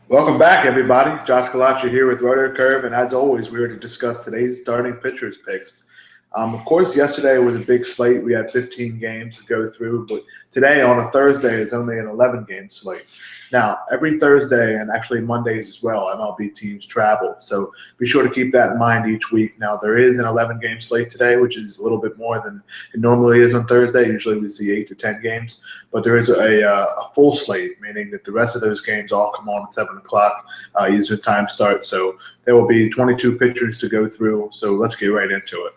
Welcome back, everybody. Josh Collacchi here with RotoCurve, and as always, we're to discuss today's starting pitchers picks. Of course, yesterday was a big slate. We had 15 games to go through, but today on a Thursday is only an 11-game slate. Now, every Thursday and actually Mondays as well, MLB teams travel, so be sure to keep that in mind each week. Now, there is an 11-game slate today, which is a little bit more than it normally is on Thursday. Usually we see 8 to 10 games, but there is a full slate, meaning that the rest of those games all come on at 7 o'clock Eastern time start. So there will be 22 pitchers to go through, so let's get right into it.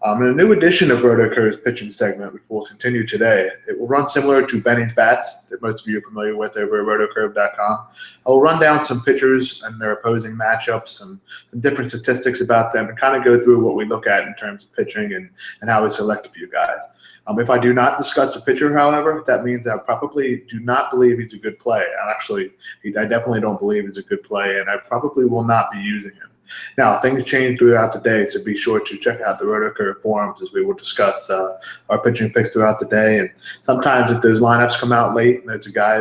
In a new edition of RotoCurve's pitching segment, which will continue today, it will run similar to Benny's Bats that most of you are familiar with over at RotoCurve.com. I will run down some pitchers and their opposing matchups and some different statistics about them and kind of go through what we look at in terms of pitching and how we select a few guys. If I do not discuss a pitcher, however, that means I probably do not believe he's a good play. I definitely don't believe he's a good play, and I probably will not be using him. Now, things change throughout the day, so be sure to check out the RotoCurve forums as we will discuss our pitching picks throughout the day. And sometimes if those lineups come out late and there's a guy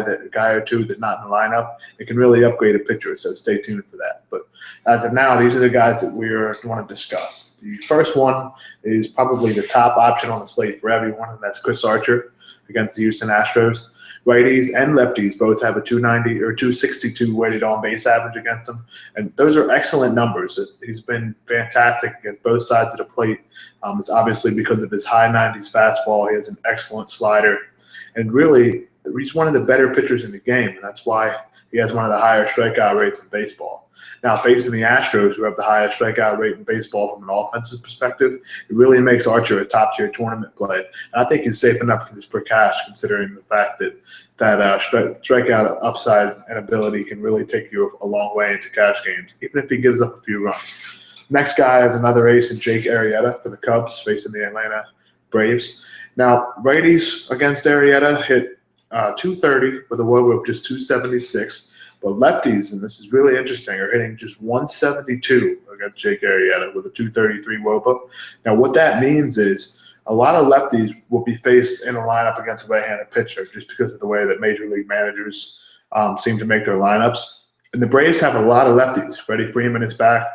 or two that's not in the lineup, it can really upgrade a pitcher, so stay tuned for that. But as of now, these are the guys that we want to discuss. The first one is probably the top option on the slate for everyone, and that's Chris Archer against the Houston Astros. Righties and lefties both have a 290 or 262 weighted on base average against them, and those are excellent numbers. He's been fantastic against both sides of the plate. It's obviously because of his high 90s fastball. He has an excellent slider, and really, he's one of the better pitchers in the game, and that's why he has one of the higher strikeout rates in baseball. Now, facing the Astros, who have the highest strikeout rate in baseball from an offensive perspective, it really makes Archer a top-tier tournament play. And I think he's safe enough for cash, considering the fact that strikeout upside and ability can really take you a long way into cash games, even if he gives up a few runs. Next guy is another ace in Jake Arrieta for the Cubs, facing the Atlanta Braves. Now, righties against Arrieta hit 230 with a WOBA of just 276. But lefties, and this is really interesting, are hitting just 172 against Jake Arrieta with a 233 WOBA. Now, what that means is a lot of lefties will be faced in a lineup against a right-handed pitcher just because of the way that major league managers seem to make their lineups. And the Braves have a lot of lefties. Freddie Freeman is back.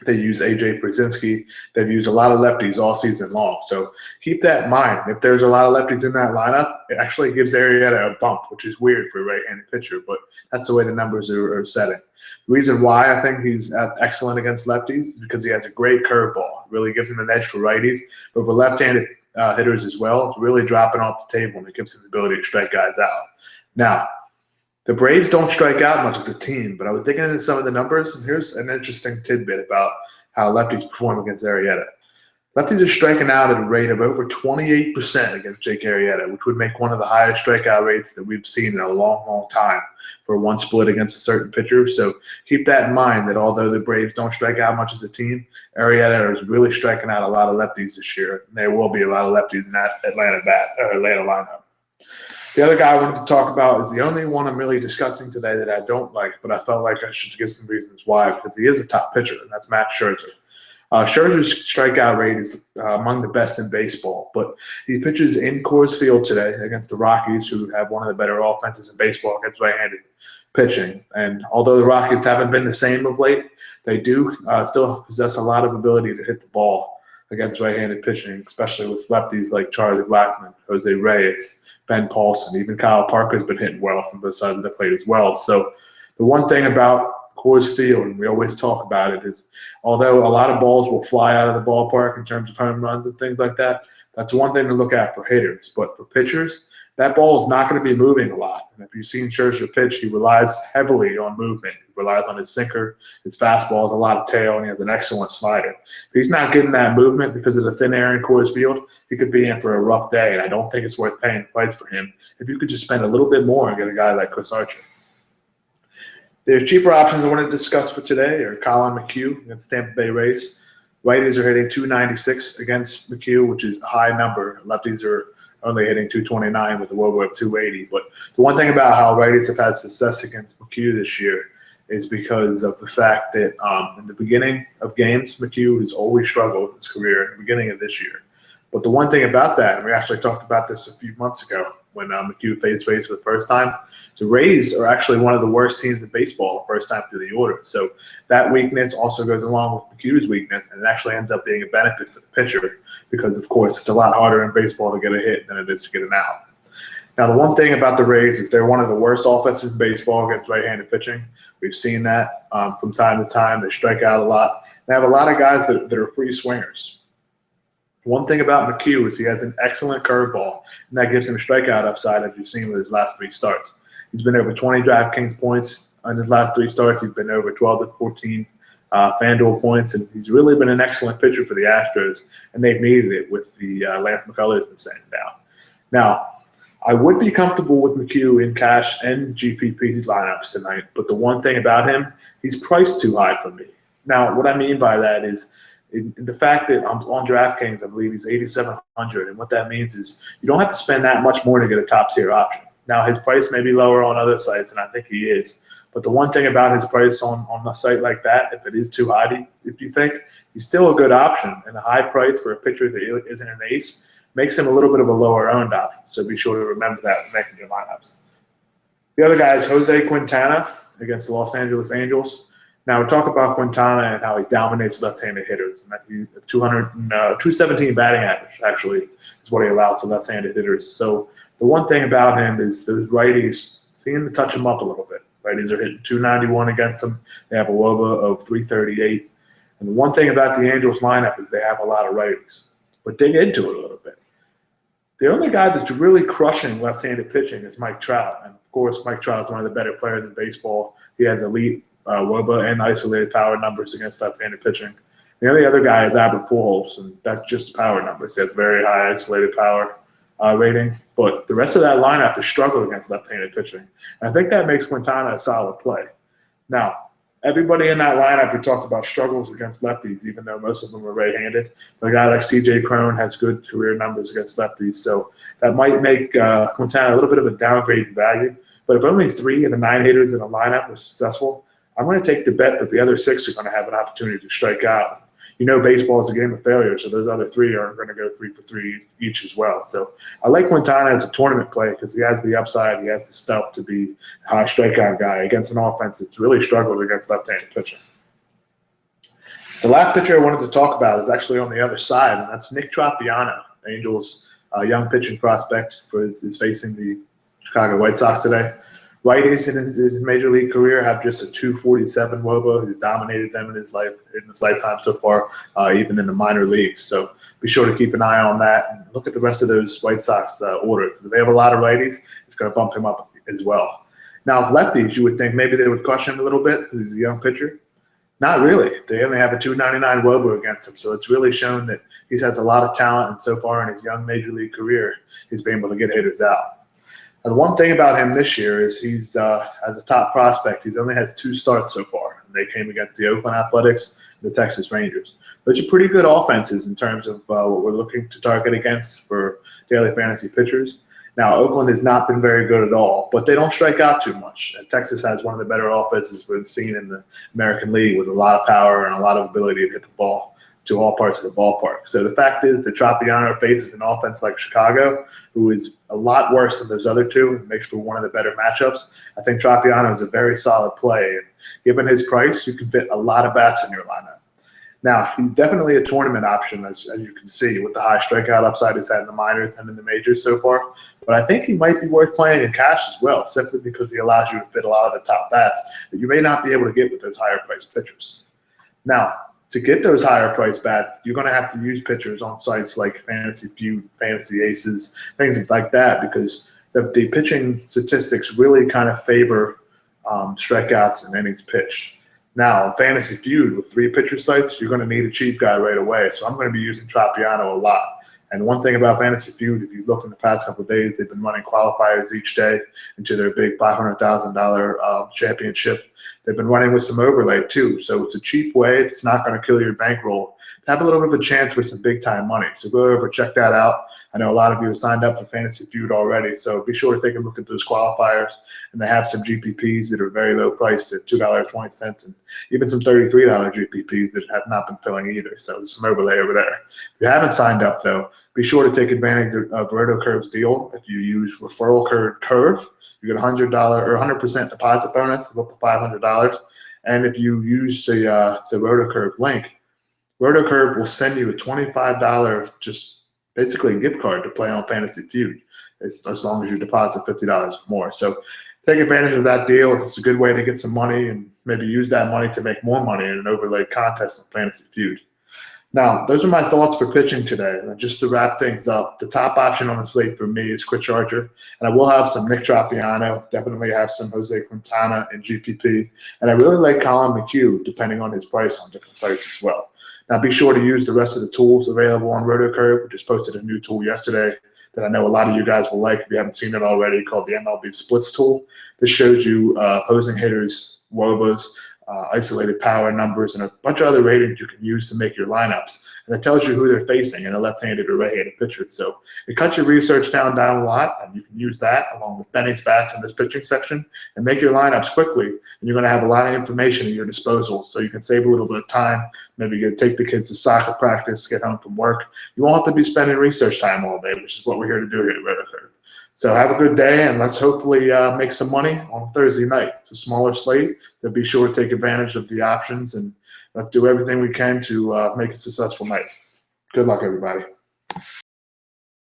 They use A.J. Brzezinski. They've used a lot of lefties all season long. So keep that in mind. If there's a lot of lefties in that lineup, it actually gives Arrieta a bump, which is weird for a right-handed pitcher, but that's the way the numbers are setting. The reason why I think he's excellent against lefties is because he has a great curveball. It really gives him an edge for righties, but for left-handed hitters as well, it's really dropping off the table, and it gives him the ability to strike guys out. Now, the Braves don't strike out much as a team, but I was digging into some of the numbers, and here's an interesting tidbit about how lefties perform against Arrieta. Lefties are striking out at a rate of over 28% against Jake Arrieta, which would make one of the highest strikeout rates that we've seen in a long, long time for one split against a certain pitcher. So keep that in mind that although the Braves don't strike out much as a team, Arrieta is really striking out a lot of lefties this year. And there will be a lot of lefties in that Atlanta lineup. The other guy I wanted to talk about is the only one I'm really discussing today that I don't like, but I felt like I should give some reasons why, because he is a top pitcher, and that's Max Scherzer. Scherzer's strikeout rate is among the best in baseball, but he pitches in Coors Field today against the Rockies, who have one of the better offenses in baseball against right-handed pitching. And although the Rockies haven't been the same of late, they do still possess a lot of ability to hit the ball against right-handed pitching, especially with lefties like Charlie Blackmon, Jose Reyes, Ben Paulson, even Kyle Parker's been hitting well from both sides of the plate as well. So the one thing about Coors Field, and we always talk about it, is although a lot of balls will fly out of the ballpark in terms of home runs and things like that, that's one thing to look at for hitters. But for pitchers, that ball is not going to be moving a lot. And if you've seen Scherzer pitch, he relies heavily on movement. He relies on his sinker. His fastball has a lot of tail, and he has an excellent slider. If he's not getting that movement because of the thin air in Coors Field, he could be in for a rough day, and I don't think it's worth paying twice for him if you could just spend a little bit more and get a guy like Chris Archer. There's cheaper options I want to discuss for today are Colin McHugh against Tampa Bay Rays. Righties are hitting 296 against McHugh, which is a high number. Lefties are only hitting 229 with a WOBA of 280. But the one thing about how righties have had success against McHugh this year is because of the fact that in the beginning of games, McHugh has always struggled in his career in the beginning of this year. But the one thing about that, and we actually talked about this a few months ago, when McHugh faced Rays for the first time. The Rays are actually one of the worst teams in baseball the first time through the order. So that weakness also goes along with McHugh's weakness, and it actually ends up being a benefit for the pitcher because, of course, it's a lot harder in baseball to get a hit than it is to get an out. Now, the one thing about the Rays is they're one of the worst offenses in baseball against right-handed pitching. We've seen that from time to time. They strike out a lot. They have a lot of guys that are free swingers. One thing about McHugh is he has an excellent curveball, and that gives him strikeout upside, as you've seen with his last 3 starts. He's been over 20 DraftKings points on his last 3 starts. He's been over 12 to 14 FanDuel points, and he's really been an excellent pitcher for the Astros, and they've needed it with the Lance McCullers been sent down. Now, I would be comfortable with McHugh in cash and GPP lineups tonight, but the one thing about him, he's priced too high for me. Now, what I mean by that is the fact that I'm on DraftKings, I believe he's 8,700, and what that means is you don't have to spend that much more to get a top-tier option. Now, his price may be lower on other sites, and I think he is, but the one thing about his price on a site like that, if it is too high, if you think, he's still a good option, and a high price for a pitcher that isn't an ace makes him a little bit of a lower-owned option, so be sure to remember that when making your lineups. The other guy is Jose Quintana against the Los Angeles Angels. Now, we talk about Quintana and how he dominates left-handed hitters. And that he 217 batting average, actually, is what he allows to left-handed hitters. So the one thing about him is those righties seem to touch him up a little bit. Righties are hitting 291 against him. They have a WOBA of 338. And the one thing about the Angels lineup is they have a lot of righties. But dig into it a little bit. The only guy that's really crushing left-handed pitching is Mike Trout. And, of course, Mike Trout is one of the better players in baseball. He has elite WOBA and isolated power numbers against left-handed pitching. The only other guy is Albert Pujols, and that's just power numbers. He has very high isolated power rating. But the rest of that lineup has struggled against left-handed pitching. And I think that makes Quintana a solid play. Now, everybody in that lineup, we talked about struggles against lefties, even though most of them are right-handed. But a guy like C.J. Cron has good career numbers against lefties, so that might make Quintana a little bit of a downgrade in value. But if only 3 of the 9 hitters in the lineup were successful, I'm going to take the bet that the other 6 are going to have an opportunity to strike out. You know, baseball is a game of failure, so those other 3 are going to go 3 for 3 each as well. So I like Quintana as a tournament play because he has the upside, he has the stuff to be a high strikeout guy against an offense that's really struggled against left-handed pitching. The last pitcher I wanted to talk about is actually on the other side, and that's Nick Tropiano, Angels' young pitching prospect is facing the Chicago White Sox today. Righties in his major league career have just a 247 WOBA. He's dominated them in his lifetime so far, even in the minor leagues. So be sure to keep an eye on that and look at the rest of those White Sox order because if they have a lot of righties, it's going to bump him up as well. Now, if lefties, you would think maybe they would crush him a little bit because he's a young pitcher. Not really. They only have a 299 WOBA against him, so it's really shown that he has a lot of talent, and so far in his young major league career, he's been able to get hitters out. Now, the one thing about him this year is he's, as a top prospect, he's only has 2 starts so far. They came against the Oakland Athletics and the Texas Rangers. Those are pretty good offenses in terms of what we're looking to target against for daily fantasy pitchers. Now, Oakland has not been very good at all, but they don't strike out too much. And Texas has one of the better offenses we've seen in the American League with a lot of power and a lot of ability to hit the ball to all parts of the ballpark. So the fact is that Tropiano faces an offense like Chicago, who is a lot worse than those other 2, and makes for one of the better matchups. I think Tropiano is a very solid play. And given his price, you can fit a lot of bats in your lineup. Now, he's definitely a tournament option, as you can see, with the high strikeout upside he's had in the minors and in the majors so far. But I think he might be worth playing in cash as well, simply because he allows you to fit a lot of the top bats that you may not be able to get with those higher-priced pitchers. Now, to get those higher-priced bats, you're going to have to use pitchers on sites like Fantasy Feud, Fantasy Aces, things like that, because the pitching statistics really kind of favor strikeouts and innings pitched. Now, Fantasy Feud with 3 pitcher sites, you're going to need a cheap guy right away. So I'm going to be using Tropiano a lot. And one thing about Fantasy Feud, if you look in the past couple of days, they've been running qualifiers each day into their big $500,000 championship. They've been running with some overlay too. So it's a cheap way. It's not going to kill your bankroll. Have a little bit of a chance for some big-time money. So go over, check that out. I know a lot of you have signed up for Fantasy Feud already, so be sure to take a look at those qualifiers. And they have some GPPs that are very low priced at $2.20 and even some $33 GPPs that have not been filling either. So there's some overlay over there. If you haven't signed up, though, be sure to take advantage of RotoCurve's deal. If you use referral code CURVE, you get $100 or 100% deposit bonus of up to $500. And if you use the RotoCurve link, RotoCurve will send you a $25 just basically a gift card to play on Fantasy Feud, as long as you deposit $50 or more. So take advantage of that deal. It's a good way to get some money and maybe use that money to make more money in an overlaid contest on Fantasy Feud. Now, those are my thoughts for pitching today. And just to wrap things up, the top option on the slate for me is Chris Archer. And I will have some Nick Tropiano, definitely have some Jose Quintana and GPP. And I really like Colin McHugh, depending on his price on different sites as well. Now, be sure to use the rest of the tools available on RotoCurve. We just posted a new tool yesterday that I know a lot of you guys will like if you haven't seen it already, called the MLB Splits tool. This shows you opposing hitters, WOBAs, isolated power numbers, and a bunch of other ratings you can use to make your lineups. And it tells you who they're facing in a left-handed or right-handed pitcher. So it cuts your research down a lot, and you can use that along with Benny's bats in this pitching section and make your lineups quickly. And you're going to have a lot of information at your disposal, so you can save a little bit of time. Maybe you take the kids to soccer practice, get home from work. You won't have to be spending research time all day, which is what we're here to do here at RotoCurve. So have a good day, and let's hopefully make some money on Thursday night. It's a smaller slate, so be sure to take advantage of the options, and let's do everything we can to make a successful night. Good luck, everybody.